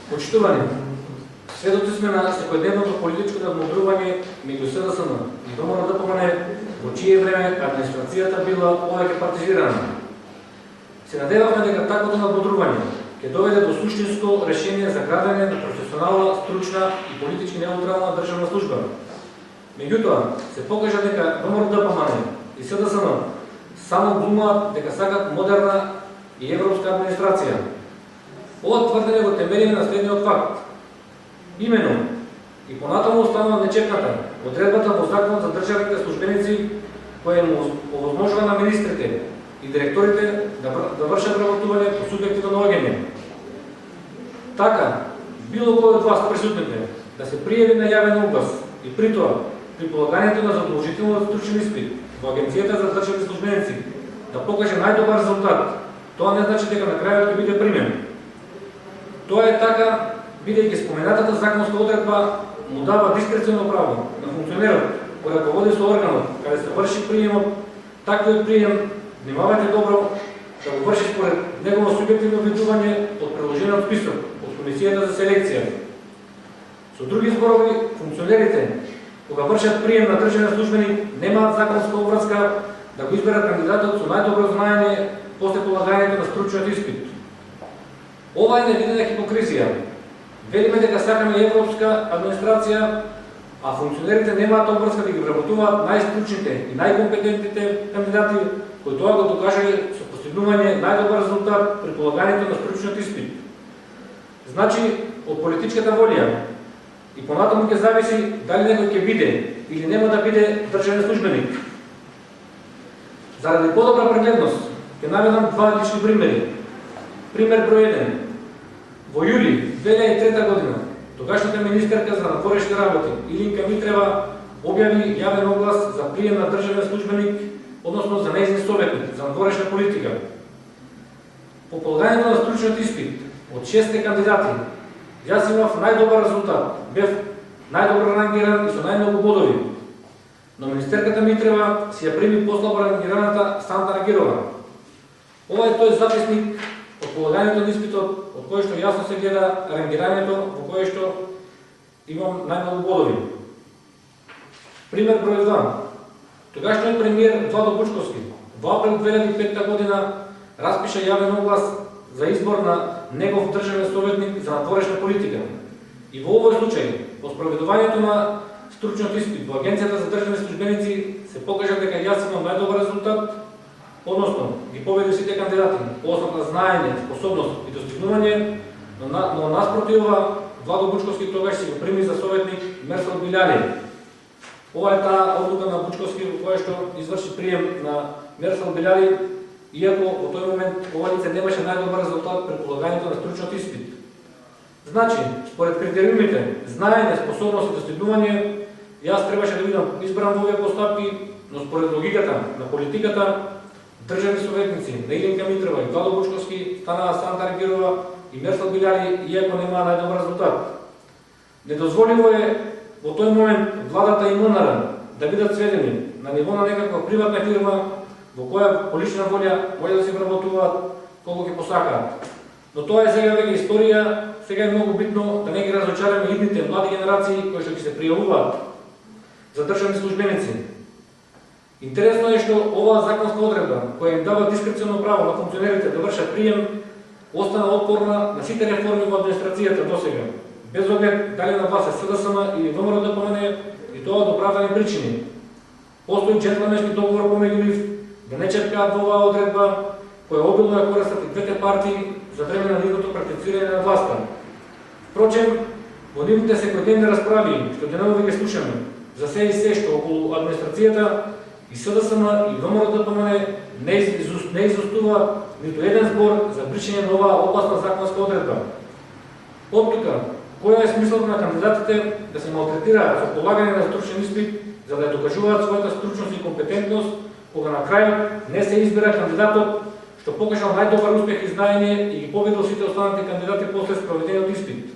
Почитувани, сведоци сме на секојдневното политичко надмудрување меѓу СДСМ и ВМРО-ДПМН, во чие време администрацијата била повеќе партизирана. Се надевавме дека таквото надмудрување ќе доведе до суштинско решение за градење на професионална, стручна и политички неутрална државна служба. Меѓутоа, се покажа дека ВМРО-ДПМН и СДСМ само глумаат дека сакат модерна и европска администрација. Ова тврдење го темелиме на следниот факт. Имено, и понатаму останува нечекната одредбата во Законот за државните службеници, која му овозможува на министрите и директорите да вршат работување по субјективно наоѓање. Така, било кој од вас присутните да се пријави на јавен оглас и при тоа, при полагањето на задолжително стручен испит во Агенцијата за државни службеници да покаже најдобар резултат, тоа не значи дека на крајот ќе биде примен. Тоа е така, бидејќи споменатата законска одредба му дава дискреционно право на функционерот кој раководи со органот каде се врши приемот, таквиот прием, внимавајте добро, да го врши според негово субјективно видување од приложениот список од Комисијата за селекција. Со други зборови, функционерите, кога вршат прием на државен службеник, немаат законска обврска да го изберат кандидатот со најдобро знаење после полагањето на стручниот испит. Ова е невидена хипокризија. Велиме дека сакаме европска администрација, а функционерите немаат обврска да ги вработуваат најстручните и најкомпетентните кандидати, кои тоа го докажале со постигнување најдобар резултат при полагањето на стручниот испит. Значи, од политичката волја и понатаму ќе зависи дали некој ќе биде или нема да биде државен службеник. Заради подобра прегледност, ќе наведам два лични примери. Пример број 1. Во јули 2003 година, тогашната министерка за надворешни работи Илинка Митрева објави јавен оглас за прием на државен службеник, односно за нејзин советник за надворешна политика. По полагањето на стручниот испит од 6 кандидати, јас имав најдобар резултат, бев најдобро рангиран и со најмногу бодови. Но министерката Митрева си ја прими послабо рангираната Санда Рагирова. Ова е тој записник од полагањето на испитот, од кој што јасно се гледа рангирањето во кое што имам најмногу бодови. Пример број 2. Тогашниот премиер Владо Бучковски во април 2005 година распиша јавен оглас за избор на негов државен советник за надворешна политика. И во овој случај, по спроведувањето на стручниот испит во Агенцијата за државни службеници се покажа дека јас имам најдобар резултат, односно ги победи сите кандидати по основа на знаење, способност и достигнување, но наспроти ова, Владо Бучковски тогаш си го прими за советник Мерсел Билјали. Ова е таа одлука на Бучковски во која што изврши прием на Мерсел Билјали, иако во тој момент ова лице немаше најдобар резултат при полагањето на стручниот испит. Значи, според критериумите, знаење, способност и достигнување, јас требаше да бидам избран во овие постапки, но според логиката на политиката, државни советници на Илинка Митрева и Владо Бучковски станаа Санда Рагирова и Мерсел Билјали, иако немаа најдобар резултат. Недозволиво е во тој момент владата и МНР да бидат сведени на ниво на некаква приватна фирма во која по лична волја може да се вработуваат колку ќе посакаат. Но тоа е сега веќе историја, сега е многу битно да не ги разочараме идните млади генерации кои што ќе се пријавуваат за државни службеници. Интересно е што оваа законска одредба, која им дава дискреционно право на функционерите да вршат прием, остана отпорна на сите реформи во администрацијата досега, без оглед дали на власт е СДСМ или ВМРО-ДПМН, и тоа од оправдани причини. Постои джентлменски договор помеѓу нив да не чепкаат во оваа одредба, која обилно ја користат и двете партии за време на нивното практицирање на власта. Впрочем, во нивните секојдневни расправи, што денови ги слушаме, за се и се што околу администрацијата, и СДСМ и ВМРО-ДПМН не изостува ниту еден збор за бришење на оваа опасна законска одредба. Од тука, која е смислот на кандидатите да се малтретираат со полагање на стручен испит за да ја докажуваат својата стручност и компетентност, кога на крајот не се избира кандидатот што покажал најдобар успех и знаење и ги победил сите останати кандидати после спроведениот испит.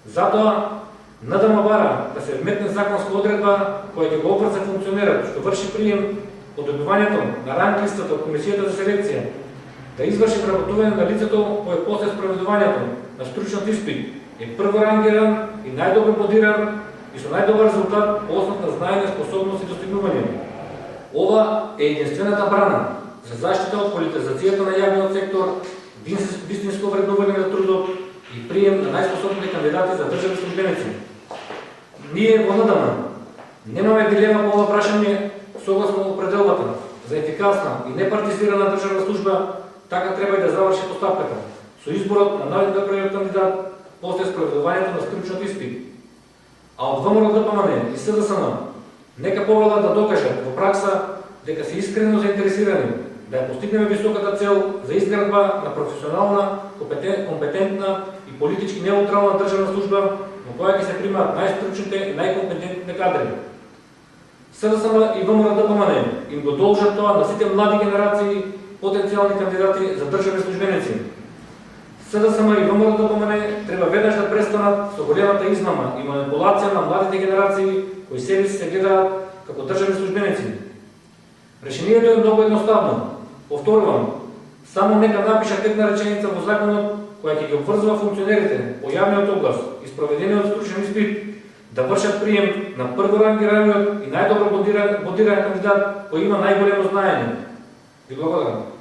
Затоа, НДМ бара да се вметне законска одредба која ќе го обврза функционерот што врши прием од добивањето на ранг листата од Комисијата за селекција да изврши вработување на лицето кое после спроведувањето на стручниот испит е прворангиран и најдобро бодиран и со најдобар резултат по основ на знаење, способност и достигнување. Ова е единствената брана за заштита од политизацијата на јавниот сектор, вистинско вреднување на трудот и прием на најспособните кандидати за државни службеници. Ние во НДМ немаме дилема по ова прашање, согласно определбата за ефикасна и непартизирана државна служба, така треба и да заврши постапката со изборот на најдобриот кандидат после спроведувањето на стручниот испит. А од ВМРО ДПМН и СДСМ нека повелат да докажат во пракса дека се искрено заинтересирани да ја постигнеме високата цел за изградба на професионална, компетентна и политички неутрална државна служба во која ќе се примаат најстручните и најкомпетентните кадри. СДСМ и ВМРО ДПМН им го должат тоа на сите млади генерации потенцијални кандидати за државни службеници. СДСМ и ВМРО ДПМН треба веднаш да престанат со големата измама и манипулација на младите генерации кои себе се гледаат како државни службеници. Решението е многу едноставно. Повторувам, само нека напишат една реченица во законот која ќе ги обврзува функционерите по јавниот оглас и спроведениот стручен испит да вршат прием на прворангираниот и најдобро бодиран кандидат кој има најголемо знаење. Ви благодарам.